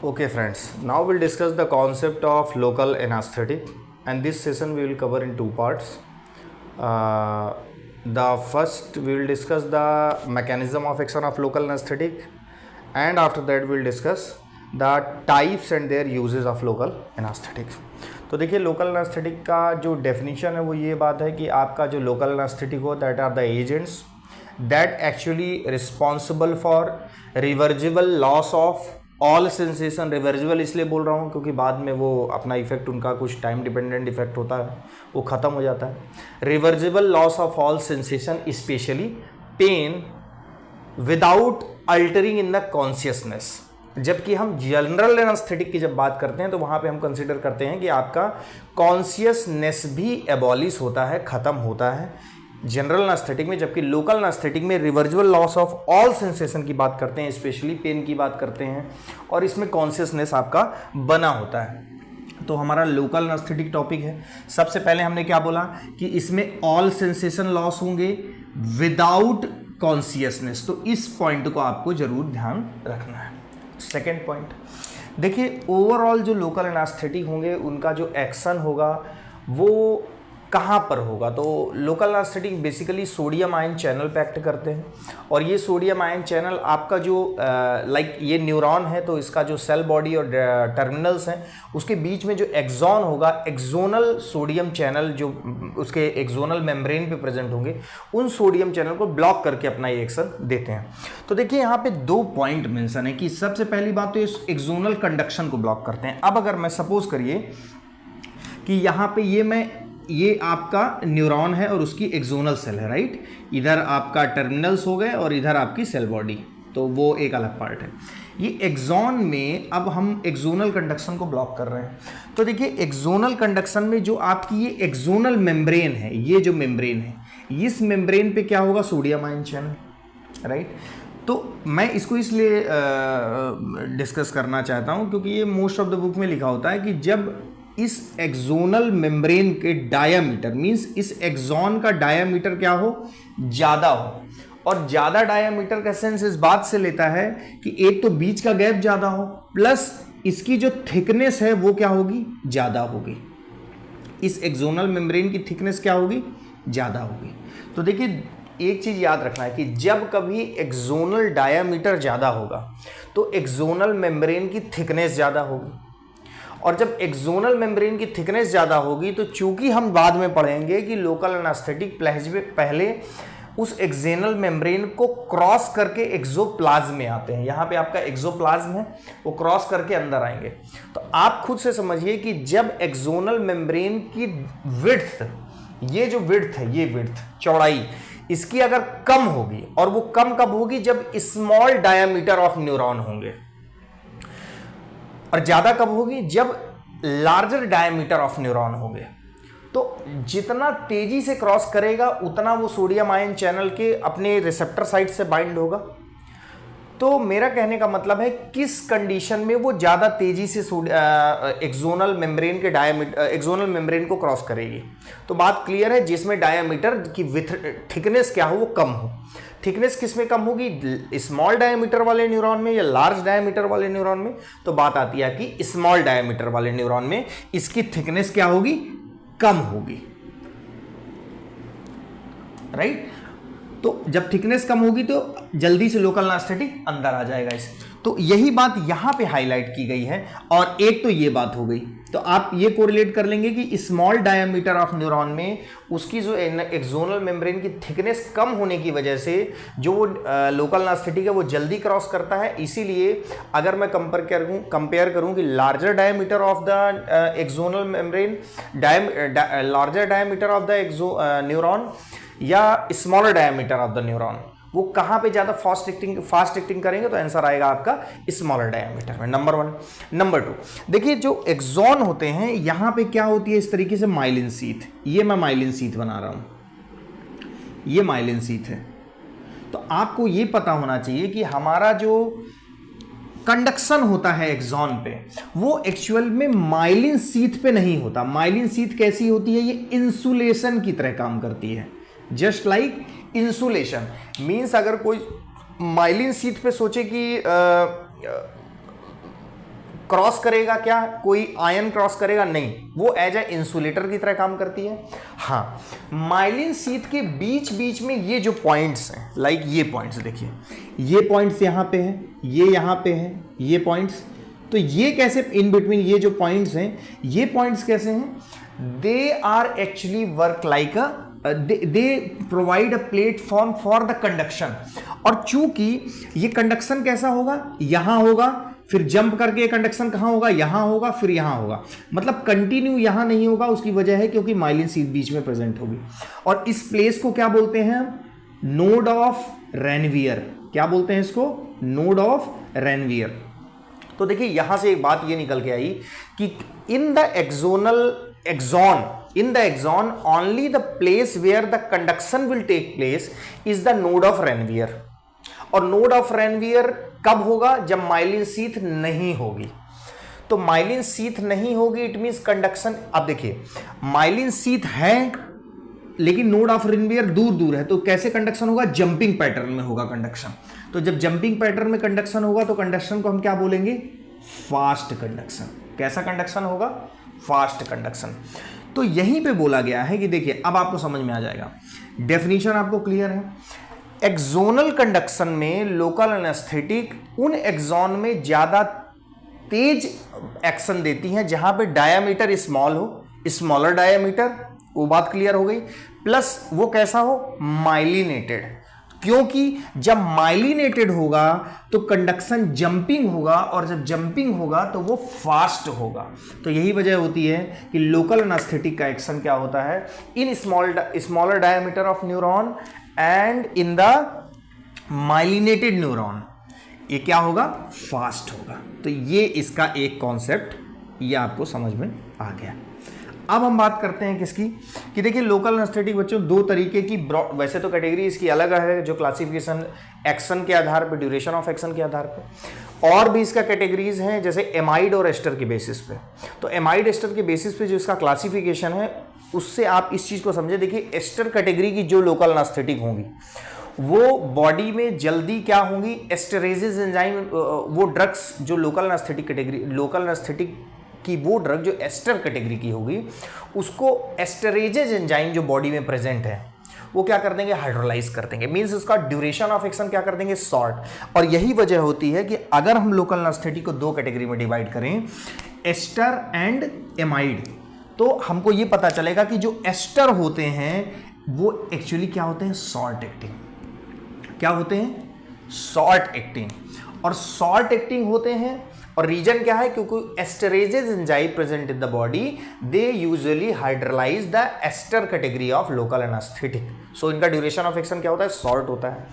Okay, friends, now we'll discuss the concept of local anesthetic, and this session we will cover in two parts. The first, we will discuss the mechanism of action of local anesthetic, and after that, we'll discuss the types and their uses of local anesthetic. तो देखिए local anaesthetic का जो definition है वो ये बात है कि आपका जो लोकल एनेस्थेटिक हो that are the agents that actually responsible for reversible loss of all sensation. Reversible इसलिए बोल रहा हूँ क्योंकि बाद में वो अपना इफेक्ट उनका कुछ टाइम डिपेंडेंट इफेक्ट होता है, वो ख़त्म हो जाता है। Reversible loss of all sensation specially pain without altering in the consciousness. जबकि हम जनरल एनेस्थेटिक की जब बात करते हैं तो वहाँ पे हम कंसीडर करते हैं कि आपका कॉन्शियसनेस भी एबॉलिश होता है, ख़त्म होता है जनरल एनेस्थेटिक में। जबकि लोकल एनेस्थेटिक में reversible loss of all sensation की बात करते हैं, स्पेशली पेन की बात करते हैं, और इसमें कॉन्शियसनेस आपका बना होता है। तो हमारा लोकल एनेस्थेटिक टॉपिक है। सबसे पहले हमने क्या बोला कि इसमें ऑल सेंसेशन लॉस होंगे विदाउट कॉन्शियसनेस, तो इस पॉइंट को आपको जरूर ध्यान रखना है। सेकेंड पॉइंट देखिए, ओवरऑल जो लोकल एनेस्थेटिक होंगे उनका जो एक्शन होगा वो कहाँ पर होगा। तो local anaesthetic basically sodium ion channel पे एक्ट करते हैं, और ये सोडियम आयन चैनल आपका जो लाइक ये न्यूरॉन है तो इसका जो सेल बॉडी और टर्मिनल्स हैं उसके बीच में जो एक्सॉन होगा, एक्सोनल सोडियम चैनल जो उसके एक्सोनल मेम्ब्रेन पे प्रेजेंट होंगे, उन सोडियम चैनल को ब्लॉक करके अपना ये एक्शन देते हैं। तो देखिए यहाँ पे दो पॉइंट मेंशन है कि सबसे पहली बात तो इस एक्सोनल कंडक्शन को ब्लॉक करते हैं। अब अगर मैं सपोज करिए कि यहाँ पे ये आपका न्यूरॉन है और उसकी एक्सोनल सेल है, राइट। इधर आपका टर्मिनल्स हो गए और इधर आपकी सेल बॉडी, तो वो एक अलग पार्ट है। ये एक्सॉन में अब हम एक्सोनल कंडक्शन को ब्लॉक कर रहे हैं। तो देखिए एक्सोनल कंडक्शन में जो आपकी ये एक्सोनल मेम्ब्रेन है, ये जो मेम्ब्रेन है, इस मेम्ब्रेन पे क्या होगा, सोडियम आयन चैनल, राइट। तो मैं इसको इसलिए डिस्कस करना चाहता हूँ क्योंकि ये मोस्ट ऑफ द बुक में लिखा होता है कि जब इस एक्सोनल मेम्ब्रेन के डायामीटर मींस इस एक्सॉन का डायामीटर क्या हो, ज़्यादा हो, और ज़्यादा डायामीटर का सेंस इस बात से लेता है कि एक तो बीच का गैप ज़्यादा हो प्लस इसकी जो थिकनेस है वो क्या होगी, ज़्यादा होगी। इस एक्सोनल मेम्ब्रेन की थिकनेस क्या होगी, ज़्यादा होगी। तो देखिए एक चीज़ याद रखना है कि जब कभी एक्सोनल डायामीटर ज़्यादा होगा तो एक्सोनल मेम्ब्रेन की थिकनेस ज़्यादा होगी, और जब एक्सोनल मेम्ब्रेन की थिकनेस ज़्यादा होगी तो चूंकि हम बाद में पढ़ेंगे कि लोकल एनेस्थेटिक पहले उस एक्सोनल मेम्ब्रेन को क्रॉस करके एक्सोप्लाज्म में आते हैं। यहाँ पे आपका एक्सोप्लाज्म है, वो क्रॉस करके अंदर आएंगे। तो आप खुद से समझिए कि जब एक्सोनल मेम्ब्रेन की विड्थ, ये जो विड्थ है, ये विड्थ चौड़ाई इसकी अगर कम होगी, और वो कम कब होगी, जब स्मॉल डायामीटर ऑफ न्यूरॉन होंगे, और ज्यादा कब होगी, जब लार्जर डायमीटर ऑफ न्यूरॉन होंगे। तो जितना तेजी से क्रॉस करेगा उतना वो सोडियम आयन चैनल के अपने रिसेप्टर साइट से बाइंड होगा। तो मेरा कहने का मतलब है किस कंडीशन में वो ज्यादा तेजी से एक्सोनल मेम्ब्रेन के एक्सोनल मेम्ब्रेन को क्रॉस करेगी। तो बात क्लियर है, जिसमें डायमीटर की थिकनेस क्या हो, वो कम हो। थिकनेस किस में कम होगी, स्मॉल डायमीटर वाले न्यूरॉन में या लार्ज डायमीटर वाले न्यूरॉन में। तो बात आती है कि स्मॉल डायमीटर वाले न्यूरॉन में इसकी थिकनेस क्या होगी, कम होगी, राइट। तो जब थिकनेस कम होगी तो जल्दी से लोकल एनेस्थेटिक अंदर आ जाएगा इसे। तो यही बात यहां पे हाईलाइट की गई है। और एक तो ये बात हो गई, तो आप ये कोरिलेट कर लेंगे कि स्मॉल डायमीटर ऑफ न्यूरॉन में उसकी जो एक्सोनल मेम्ब्रेन की थिकनेस कम होने की वजह से जो वो लोकल एनेस्थेटिक है वो जल्दी क्रॉस करता है। इसीलिए अगर मैं कंपेयर करूं कि larger diameter of the axonal membrane, larger diameter of the neuron या smaller diameter of the neuron, वो कहाँ पे ज़्यादा फास्ट एक्टिंग करेंगे, तो आंसर आएगा आपका स्मॉलर डायमीटर में, नंबर 1। नंबर 2 देखिए, जो एक्सॉन होते हैं यहाँ पे क्या होती है, इस तरीके से माइलिन शीथ, ये मैं माइलिन शीथ बना रहा हूँ, ये माइलिन शीथ है। तो आपको ये पता होना चाहिए कि हमारा जो कंडक्शन होता है एक्सॉन पे वो एक्चुअल में माइलिन शीथ पे नहीं होता। माइलिन शीथ कैसी होती है, ये इंसुलेशन की तरह काम करती है, जस्ट लाइक इंसुलेशन। मीन्स अगर कोई माइलिन शीथ पे सोचे कि क्रॉस करेगा क्या, कोई आयन क्रॉस करेगा नहीं, वो एज ए इंसुलेटर की तरह काम करती है। हाँ, माइलिन शीथ के बीच बीच में ये जो पॉइंट्स हैं, लाइक ये पॉइंट्स देखिए, ये पॉइंट्स यहाँ पे है, ये यहाँ पे है, ये पॉइंट्स, तो ये कैसे इन बिटवीन ये जो पॉइंट्स हैं, ये पॉइंट्स कैसे हैं, they are actually work like a they provide a platform for the conduction. और चूंकि ये कंडक्शन कैसा होगा, यहां होगा, फिर जंप करके कंडक्शन कहां होगा, यहां होगा, फिर यहां होगा, मतलब कंटिन्यू यहां नहीं होगा। उसकी वजह है क्योंकि माइलिन शीथ बीच में प्रेजेंट होगी। और इस प्लेस को क्या बोलते हैं, नोड ऑफ रेनवियर। क्या बोलते हैं इसको, नोड ऑफ रेनवियर। तो देखिए यहां से एक बात ये निकल के आई कि in the axon only the place where the conduction will take place is the node of Ranvier। और node of Ranvier कब होगा, जब माइलिन शीथ नहीं होगी। तो माइलिन शीथ नहीं होगी, इट मींस कंडक्शन। अब देखिए माइलिन शीथ है लेकिन नोड ऑफ रेनवियर दूर दूर है, तो कैसे कंडक्शन होगा, जंपिंग पैटर्न में होगा कंडक्शन। तो जब जंपिंग पैटर्न में कंडक्शन होगा तो कंडक्शन को हम क्या बोलेंगे, फास्ट कंडक्शन। कैसा कंडक्शन होगा, फास्ट कंडक्शन। तो यहीं पे बोला गया है कि देखिए अब आपको समझ में आ जाएगा, डेफिनेशन आपको क्लियर है। एक्सोनल कंडक्शन में लोकल एनेस्थेटिक उन एक्सॉन में ज्यादा तेज एक्शन देती हैं जहां पे डायामीटर स्मॉल हो, स्मॉलर डायामीटर, वो बात क्लियर हो गई। प्लस वो कैसा हो, माइलिनेटेड, क्योंकि जब माइलिनेटेड होगा तो कंडक्शन जंपिंग होगा, और जब जंपिंग होगा तो वो फास्ट होगा। तो यही वजह होती है कि लोकल एनेस्थेटिक का एक्शन क्या होता है, in smaller diameter of neuron and in the myelinated neuron, ये क्या होगा, फास्ट होगा। तो ये इसका एक कॉन्सेप्ट, ये आपको समझ में आ गया। अब हम बात करते हैं किसकी, कि देखिए लोकल एनेस्थेटिक बच्चों दो तरीके की, वैसे तो कैटेगरी इसकी अलग है, जो क्लासिफिकेशन एक्शन के आधार पर, ड्यूरेशन ऑफ एक्शन के आधार पर, और भी इसका कैटेगरीज हैं जैसे एमाइड और एस्टर के बेसिस पे। तो एमाइड एस्टर के बेसिस पे जो इसका क्लासिफिकेशन है, उससे आप इस चीज़ को समझे। देखिए एस्टर कैटेगरी की जो लोकल एनेस्थेटिक होंगी वो बॉडी में जल्दी क्या होंगी, एस्टरेजेस एंजाइम, वो ड्रग्स जो local anaesthetic category, local anaesthetic कि वो ड्रग जो एस्टर कैटेगरी की होगी उसको एस्टरेजेज एंजाइम जो बॉडी में प्रेजेंट है वो क्या कर देंगे, हाइड्रोलाइज कर देंगे। मींस उसका ड्यूरेशन ऑफ एक्शन क्या कर देंगे, शॉर्ट। और यही वजह होती है कि अगर हम लोकल एनेस्थेटिक को दो कैटेगरी में डिवाइड करें, एस्टर एंड एमाइड, तो हमको ये पता चलेगा कि जो एस्टर होते हैं वो एक्चुअली क्या होते हैं, शॉर्ट एक्टिंग। क्या होते हैं, शॉर्ट एक्टिंग। और शॉर्ट एक्टिंग होते हैं, और रीजन क्या है, क्योंकि esterases enzyme present in the body, they usually hydrolyse the ester category of local anaesthetic. So इनका ड्यूरेशन ऑफ एक्शन क्या होता है, शॉर्ट होता है।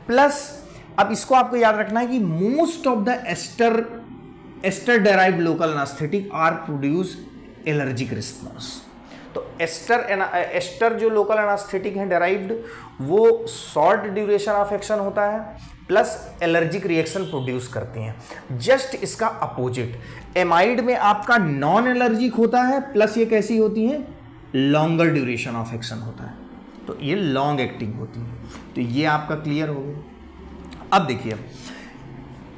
प्लस अब इसको आपको याद रखना है कि most of the ester derived local anaesthetic are produce allergic response. तो एस्टर जो लोकल एनेस्थेटिक है डेराइव्ड, वो शॉर्ट ड्यूरेशन ऑफ एक्शन होता है, प्लस एलर्जिक रिएक्शन प्रोड्यूस करती हैं। जस्ट इसका अपोजिट एमाइड में आपका नॉन एलर्जिक होता है, प्लस ये कैसी होती है, लॉन्गर ड्यूरेशन ऑफ एक्शन होता है, तो ये लॉन्ग एक्टिंग होती है। तो ये आपका क्लियर हो गया। अब देखिए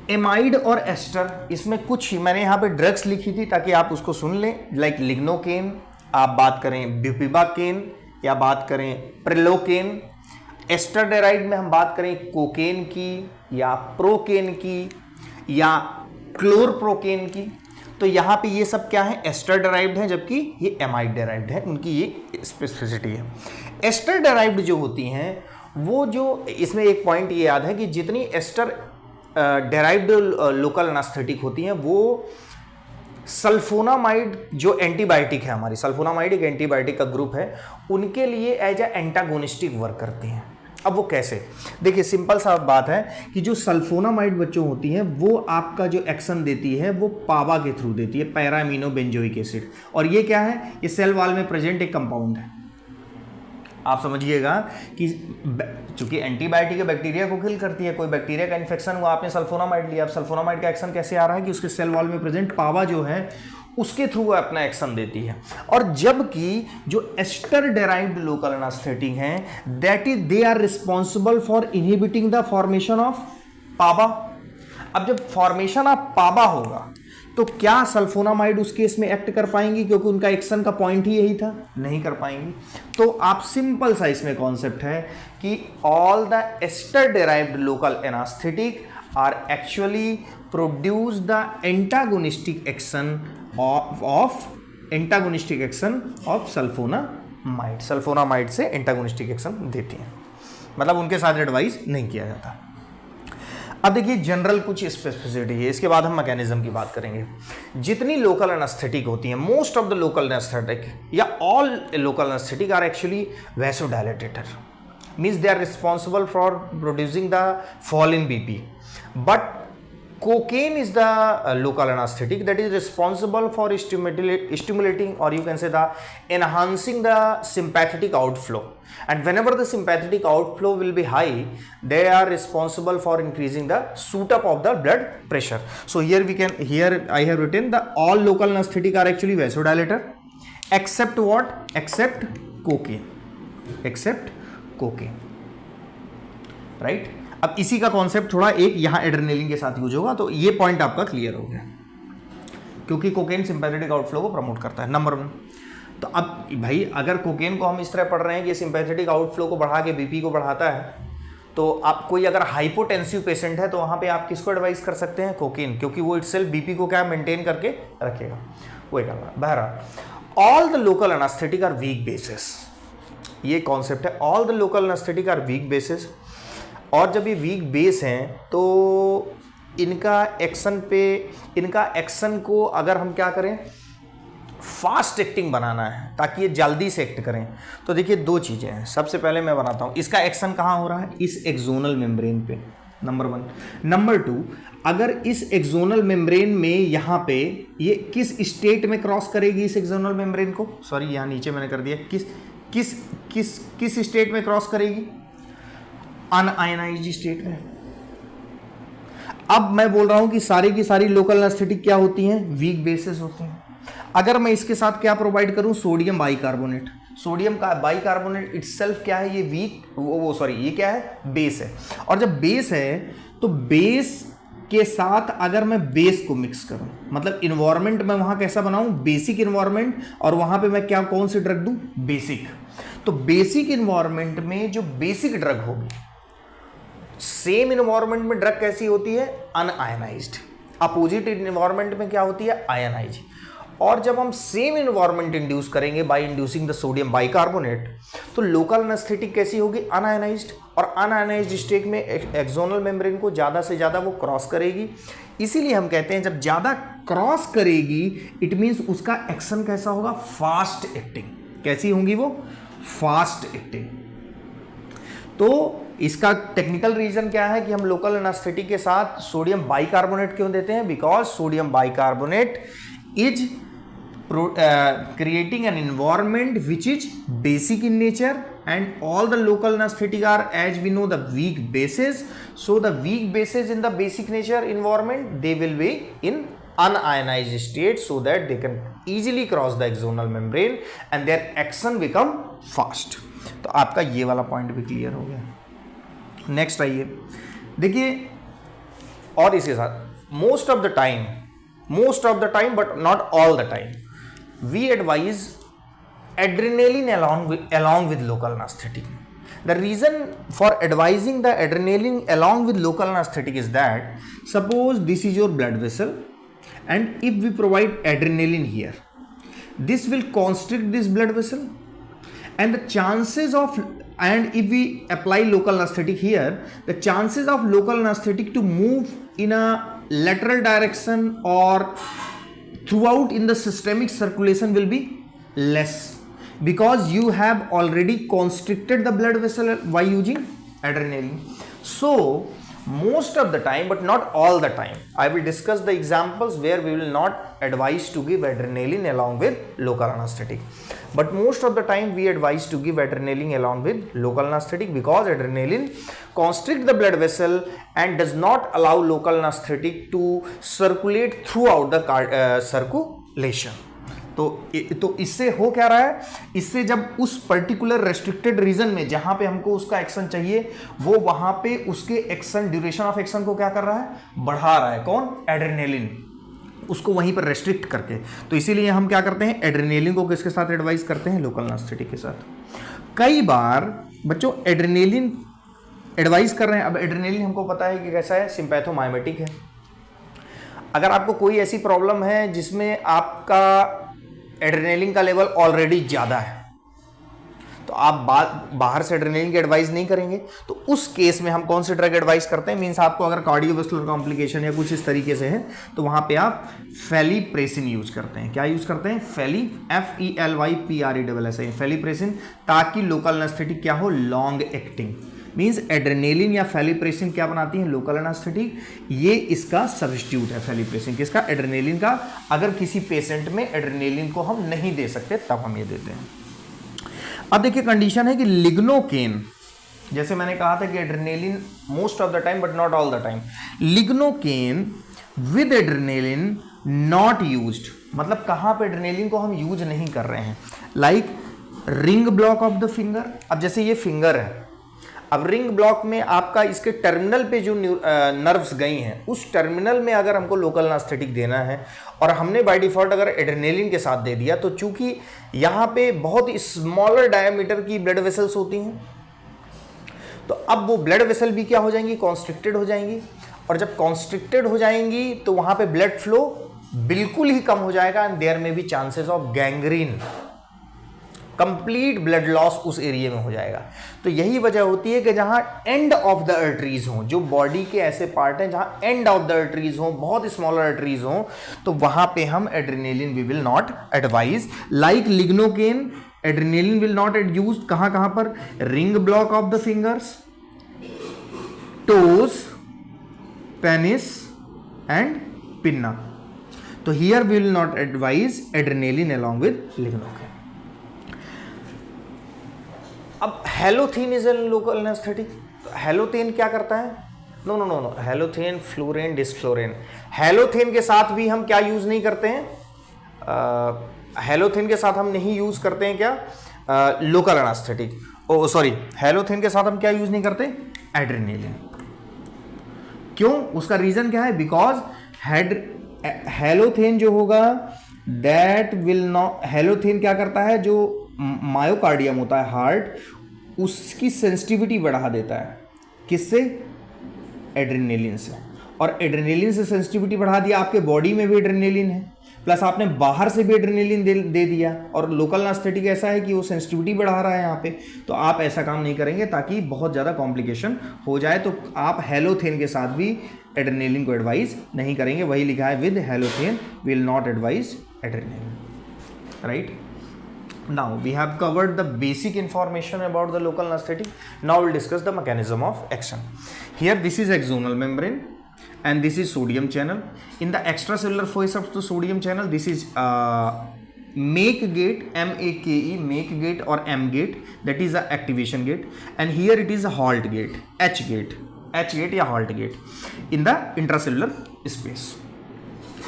एमाइड और एस्टर, इसमें कुछ मैंने यहाँ पे ड्रग्स लिखी थी ताकि आप उसको सुन लें, लाइक लिग्नोकेन, आप बात करें ब्यूपिबाकेन या बात करें प्रिलोकेन। एस्टर डेराइव्ड में हम बात करें कोकेन की या प्रोकेन की या क्लोरप्रोकेन की। तो यहाँ पे ये सब क्या है, एस्टर डेराइव्ड है, जबकि ये एमाइड डेराइव्ड है, उनकी ये स्पेसिफिसिटी है। एस्टर डेराइव्ड जो होती हैं वो जो, इसमें एक पॉइंट ये याद है कि जितनी एस्टर डेराइव्ड लोकल एनेस्थेटिक होती हैं वो सल्फोनामाइड जो एंटीबायोटिक है, हमारी सल्फोनामाइड एक एंटीबायोटिक का ग्रुप है, उनके लिए एज ए एंटागोनिस्टिक वर्क करती हैं। अब वो कैसे, देखिए सिंपल सा बात है कि जो सल्फोनामाइड बच्चों होती हैं वो आपका जो एक्शन देती है वो पावा के थ्रू देती है, पैरा अमीनो बेंजोइक एसिड। और ये क्या है, ये सेल वॉल में प्रेजेंट एक कंपाउंड है। आप समझिएगा कि चूंकि एंटीबायोटिक है, बैक्टीरिया को किल करती है, कोई बैक्टीरिया का इन्फेक्शन हुआ, आपने सल्फोनामाइड लिया। अब सल्फोनामाइड का एक्शन कैसे आ रहा है कि उसके सेल वॉल में प्रेजेंट पावा जो है उसके थ्रू वो अपना एक्शन देती है। और जबकि जो एस्टर डेराइव्ड लोकल एनेस्थेटिक हैं, that is they are responsible for inhibiting the formation of PABA. अब जब फॉर्मेशन ऑफ पाबा होगा तो क्या सल्फोनामाइड उस केस में एक्ट कर पाएंगी, क्योंकि उनका एक्शन का पॉइंट ही यही था? नहीं कर पाएंगी। तो आप सिंपल सा इसमें कॉन्सेप्ट है कि all the ester derived local anaesthetic are actually produce the antagonistic action of sulphonamide. Sulphonamide से एंटागोनिस्टिक एक्शन देती हैं, मतलब उनके साथ एडवाइस नहीं किया जाता। अब देखिए जनरल कुछ स्पेसिफिसिटी है, इसके बाद हम मैकेनिज्म की बात करेंगे। जितनी लोकल एनेस्थेटिक होती हैं, most of the local anaesthetic या all local anaesthetic are actually vasodilator, means they are responsible for producing the fall in BP, but cocaine is the local anesthetic that is responsible for stimulating, or you can say the enhancing the sympathetic outflow, and whenever the sympathetic outflow will be high, they are responsible for increasing the shoot up of the blood pressure. So here I have written the all local anesthetic are actually vasodilator except what? Except cocaine, right? अब इसी का concept थोड़ा एक यहाँ adrenaline के साथ use होगा, तो ये पॉइंट आपका क्लियर हो गया, क्योंकि कोकेन सिंपैथेटिक आउटफ्लो को प्रमोट करता है, नंबर 1। तो अब भाई अगर कोकेन को हम इस तरह पढ़ रहे हैं कि सिंपैथेटिक आउटफ्लो को बढ़ा के बीपी को बढ़ाता है, तो आप कोई अगर हाइपोटेंसिव पेशेंट है तो वहाँ पे आप किसको एडवाइस कर सकते हैं? कोकेन, क्योंकि वो इटसेल्फ बीपी को क्या मेंटेन करके रखेगा, वो करना। बहरहाल all the local anaesthetic are weak bases, ये कॉन्सेप्ट है, all the local anaesthetic are weak bases. और जब ये वीक बेस हैं तो इनका एक्शन को अगर हम क्या करें, फास्ट एक्टिंग बनाना है ताकि ये जल्दी से एक्ट करें, तो देखिए 2 चीज़ें हैं। सबसे पहले मैं बनाता हूँ इसका एक्शन कहाँ हो रहा है, इस एक्सोनल मेम्ब्रेन पे, नंबर 1। नंबर 2, अगर इस एक्सोनल मेम्ब्रेन में यहाँ पे ये किस स्टेट में क्रॉस करेगी इस एक्सोनल मेम्ब्रेन को, सॉरी यहाँ नीचे मैंने कर दिया, किस स्टेट में क्रॉस करेगी? अनआयनाइज्ड स्टेट में। अब मैं बोल रहा हूं कि सारी की सारी लोकल एनेस्थेटिक क्या होती हैं? वीक बेसिस होती हैं। अगर मैं इसके साथ क्या प्रोवाइड करूं? Sodium bicarbonate. सोडियम का बाइकार्बोनेट इटसेल्फ क्या है? ये वीक ये क्या है? बेस है। और जब बेस है तो बेस के साथ अगर मैं बेस को मिक्स करूं, मतलब इन्वायरमेंट में वहां कैसा बनाऊं? बेसिक इन्वायरमेंट, और वहां पे मैं क्या कौन सी ड्रग दूं? बेसिक। तो बेसिक इन्वायरमेंट में जो बेसिक ड्रग होगी, सेम इन्वायरमेंट में ड्रग कैसी होती है? अनआयनाइज्ड। अपोजिट इन्वायरमेंट में क्या होती है? आयनाइज। और जब हम सेम इन्वायरमेंट इंड्यूस करेंगे by inducing the sodium bicarbonate, तो लोकल एनेस्थेटिक कैसी होगी? अनआयनाइज्ड। और अनआयनाइज्ड स्टेट में एक्सोनल मेम्ब्रेन को ज़्यादा से ज़्यादा वो क्रॉस करेगी। इसीलिए हम कहते हैं जब ज़्यादा क्रॉस करेगी इट मीन्स उसका एक्शन कैसा होगा? Fast acting. कैसी होंगी वो? Fast acting. तो इसका टेक्निकल रीजन क्या है कि हम लोकल एनेस्थेटिक के साथ सोडियम बाइकार्बोनेट क्यों देते हैं? Because sodium bicarbonate is creating an environment which is basic in nature, and all the local anesthetic are, as we know, the weak bases. So the weak bases in the basic nature environment, they will be in unionized state so that they can easily cross the axonal membrane and their action become fast. तो आपका ये वाला point भी clear हो गया। Next आइए, देखिए, और इसके साथ most of the time but not all the time we advise adrenaline along with local anesthetic. The reason for advising the adrenaline along with local anesthetic is that suppose this is your blood vessel, and if we provide adrenaline here, this will constrict this blood vessel, and the chances of, and if we apply local anesthetic here, the chances of local anesthetic to move in a lateral direction or throughout in the systemic circulation will be less, because you have already constricted the blood vessel by using adrenaline. So most of the time, but not all the time, I will discuss the examples where we will not advise to give adrenaline along with local anesthetic, but most of the time we advise to give adrenaline along with local anesthetic, because adrenaline constricts the blood vessel and does not allow local anesthetic to circulate throughout the circulation. तो इससे हो क्या रहा है? इससे जब उस particular restricted reason में जहां पे हमको उसका एक्शन चाहिए, वो वहां पे उसके एक्शन, ड्यूरेशन ऑफ एक्शन को क्या कर रहा है? बढ़ा रहा है। कौन? एड्रेनालिन। उसको वहीं पर रेस्ट्रिक्ट करके। तो इसीलिए हम क्या करते हैं, एड्रेनेलिन को किसके साथ एडवाइस करते हैं, लोकल एनेस्थेटिक के साथ। कई बार बच्चों एड्रेनेलिन एडवाइस कर रहे हैं, अब एड्रेनेलिन हमको पता है कि कैसा है, सिंपैथोमाइमेटिक है। अगर आपको कोई ऐसी प्रॉब्लम है जिसमें आपका एड्रेनेलिन का लेवल ऑलरेडी ज़्यादा है, तो आप बाहर से एड्रेनेलिन की एडवाइस नहीं करेंगे। तो उस केस में हम कौन सी ड्रग एडवाइस करते हैं, मीन्स आपको अगर कार्डियोवैस्कुलर कॉम्प्लिकेशन या कुछ इस तरीके से है तो वहां पे आप फेलिप्रेसिन यूज करते हैं। क्या यूज करते हैं, FELYPRESSIN, फेलिप्रेसिन, ताकि लोकल एनेस्थेटिक क्या हो, लॉन्ग एक्टिंग। मीन्स एड्रेनेलिन या फेलिप्रेसिन क्या बनाती है, लोकल एनेस्थेटिक। ये इसका सब्स्टिट्यूट है फेलिप्रेसिन, किसका, एड्रेनेलिन का। अगर किसी पेशेंट में एड्रेनेलिन को हम नहीं दे सकते तब हम ये देते हैं। अब देखिए कंडीशन है कि लिग्नोकेन, जैसे मैंने कहा था कि adrenaline most of the time but not all the time, lignocaine with adrenaline not used, मतलब कहां पे एड्रेनेलिन को हम यूज नहीं कर रहे हैं, like ring block of the finger. अब जैसे ये फिंगर है, अब रिंग ब्लॉक में आपका इसके टर्मिनल पे जो नर्व्स गई हैं, उस टर्मिनल में अगर हमको लोकल एनेस्थेटिक देना है और हमने बाय डिफॉल्ट अगर एड्रेनेलिन के साथ दे दिया, तो चूंकि यहाँ पे बहुत स्मॉलर डायमीटर की ब्लड वेसल्स होती हैं, तो अब वो ब्लड वेसल भी क्या हो जाएंगी, कॉन्स्ट्रिक्टेड हो जाएंगी। और जब कॉन्स्ट्रिक्टेड हो जाएंगी तो वहाँ पे ब्लड फ्लो बिल्कुल ही कम हो जाएगा एंड देयर में भी chances of gangrene, complete blood loss उस एरिया में हो जाएगा। तो यही वजह होती है कि जहां एंड ऑफ द आर्टरीज हों, जो बॉडी के ऐसे पार्ट हैं जहां एंड ऑफ द आर्टरीज हों, बहुत स्मॉलर आर्टरीज हों, तो वहां पे हम adrenaline we will not advise. Like lignocaine, adrenaline will not use कहां पर, ring block of the fingers, toes, penis and pinna. तो here we will not advise adrenaline along with lignocaine. अब halothane is an local anaesthetic. Halothane क्या करता है, no, halothane, flurane, desflurane. Halothane के साथ भी हम क्या यूज नहीं करते हैं, हेलोथीन के साथ हम नहीं यूज करते हैं क्या, लोकल एनेस्थेटिक। ओ सॉरी, हेलोथीन के साथ हम क्या यूज नहीं करते, एड्रेनेलिन। क्यों, उसका रीजन क्या है, बिकॉज हेलोथीन जो होगा दैट विल नॉट, हेलोथीन क्या करता है, जो मायोकार्डियम होता है हार्ट, उसकी सेंसिटिविटी बढ़ा देता है, किससे, एड्रेनेलिन से। और एड्रेनेलिन से सेंसिटिविटी बढ़ा दिया, आपके बॉडी में भी एड्रेनेलिन है, प्लस आपने बाहर से भी एड्रेनेलिन दे दिया, और लोकल एनेस्थेटिक ऐसा है कि वो सेंसिटिविटी बढ़ा रहा है यहाँ पे, तो आप ऐसा काम नहीं करेंगे ताकि बहुत ज़्यादा कॉम्प्लिकेशन हो जाए। तो आप हेलोथेन के साथ भी एड्रेनेलिन को एडवाइज नहीं करेंगे, वही लिखा है with halothane will not advise adrenaline, right. Now we have covered the basic information about the local anesthetic. Now we'll discuss the mechanism of action. Here this is axonal membrane and this is sodium channel. In the extracellular phase of the sodium channel, this is MAKE gate, MAKE, MAKE gate or M gate, that is the activation gate, and here it is a halt gate, H gate या halt gate in the intracellular space.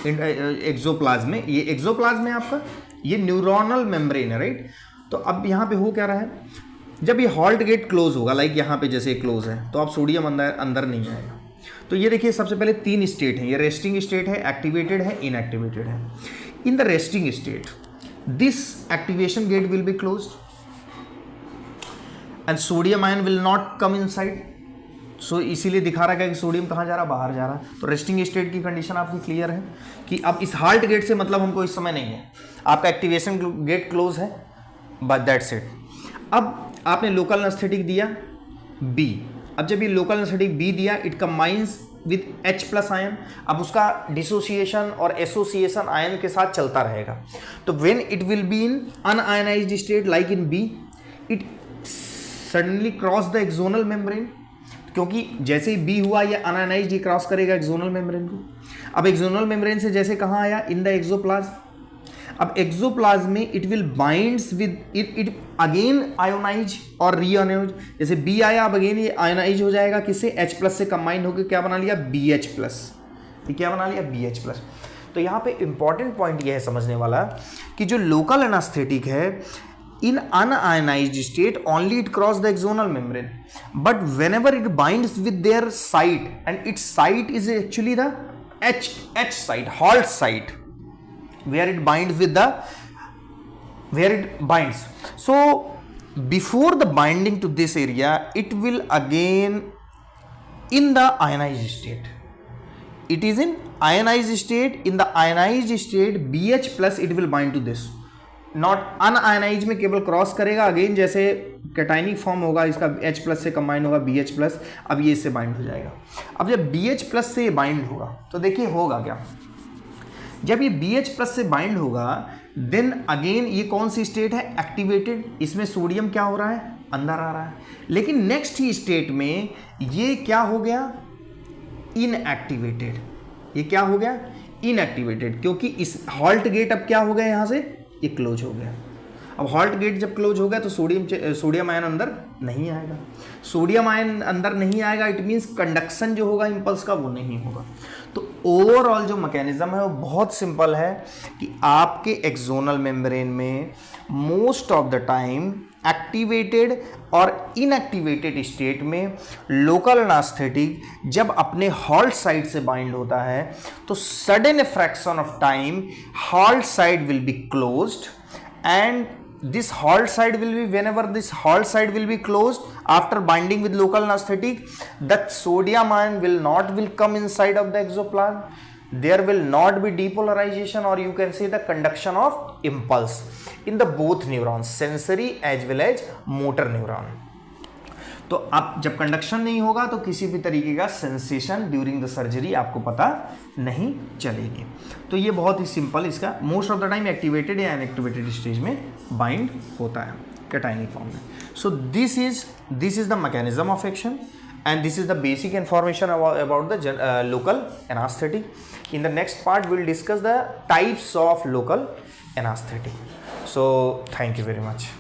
Axoplasm में, ये axoplasm में आपका ये neuronal membrane है, right. तो अब यहाँ पे हो क्या रहा है, जब ये हॉल्ट गेट क्लोज होगा, लाइक यहाँ पे जैसे क्लोज है, तो अब सोडियम अंदर नहीं आएगा। तो ये देखिए सबसे पहले 3 स्टेट हैं, ये रेस्टिंग स्टेट है, एक्टिवेटेड है, इनएक्टिवेटेड है। In the resting state this activation gate will be closed and sodium ion will not come inside. So इसीलिए दिखा रहा है कि सोडियम कहाँ जा रहा है, बाहर जा रहा है। तो रेस्टिंग स्टेट की कंडीशन आपकी क्लियर है कि अब इस हाल्ट गेट से मतलब हमको इस समय नहीं है, आपका एक्टिवेशन गेट क्लोज है, बट दैट्स इट। अब आपने लोकल एनेस्थेटिक दिया बी, अब जब ये लोकल एनेस्थेटिक बी दिया, it combines with H+ ion, अब उसका डिसोसिएशन और एसोसिएशन आयन के साथ चलता रहेगा। तो when it will be in unionised state like in B, it suddenly cross the axonal membrane, क्योंकि जैसे ही बी हुआ ये अनआयनाइज्ड, ये क्रॉस करेगा एक्सोनल मेम्ब्रेन को। अब एक्सोनल मेम्ब्रेन से जैसे कहाँ आया, इन द एक्सोप्लाज्म। अब एक्सोप्लाज्म में it will binds with it again ionise और रीआयोनाइज। जैसे बी आया, अब अगेन ये आयोनाइज हो जाएगा, किससे, H+ से कंबाइन होकर क्या बना लिया, BH+। ये क्या बना लिया, BH+। तो यहाँ पे इंपॉर्टेंट पॉइंट ये है समझने वाला कि जो लोकल एनेस्थेटिक है, in unionized state only it cross the axonal membrane, but whenever it binds with their site, and its site is actually the H site, halt site, where it binds with the, where it binds. So before the binding to this area, it will again in the ionized state. It is in ionized state. In the ionized state, BH plus it will bind to this. Not unionise में केवल cross करेगा again, जैसे cationic form होगा इसका H plus से combine होगा BH plus, अब ये इससे बाइंड हो जाएगा. अब जब BH प्लस से ये बाइंड होगा तो देखिए होगा क्या, जब ये BH प्लस से बाइंड होगा देन अगेन ये कौन सी स्टेट है, एक्टिवेटेड. इसमें सोडियम क्या हो रहा है, अंदर आ रहा है. लेकिन नेक्स्ट ही स्टेट में ये क्या हो गया, इनएक्टिवेटेड. ये क्या हो गया, इनएक्टिवेटेड, क्योंकि इस हॉल्ट गेट अब क्या हो गया, यहाँ से ये क्लोज हो गया. अब हॉल्ट गेट जब क्लोज हो गया तो सोडियम आयन अंदर नहीं आएगा. सोडियम आयन अंदर नहीं आएगा, इट मीन्स कंडक्शन जो होगा इम्पल्स का वो नहीं होगा. तो ओवरऑल जो मैकेनिज्म है वो बहुत सिंपल है कि आपके एक्सोनल मेम्ब्रेन में most of the time activated और इनएक्टिवेटेड स्टेट में लोकल एनास्थेटिक जब अपने हॉल्ट साइड से बाइंड होता है तो sudden fraction of time halt side will be closed, and this halt side will be, whenever this halt side will be closed after binding with local anesthetic, that sodium ion will come inside of the exoplasm. There will not be depolarization, or you can say the conduction of impulse in the both neurons, sensory as well as motor neuron. तो अब जब conduction नहीं होगा तो किसी भी तरीके का सेंसेशन ड्यूरिंग द सर्जरी आपको पता नहीं चलेगी. तो ये बहुत ही सिंपल, इसका most of the time activated या अनएक्टिवेटेड स्टेज में बाइंड होता है कैटाइनिक फॉर्म में. So this is the mechanism of action and this is the basic information about the local anesthetic. In the next part we will discuss the types of local anesthetic. So thank you very much.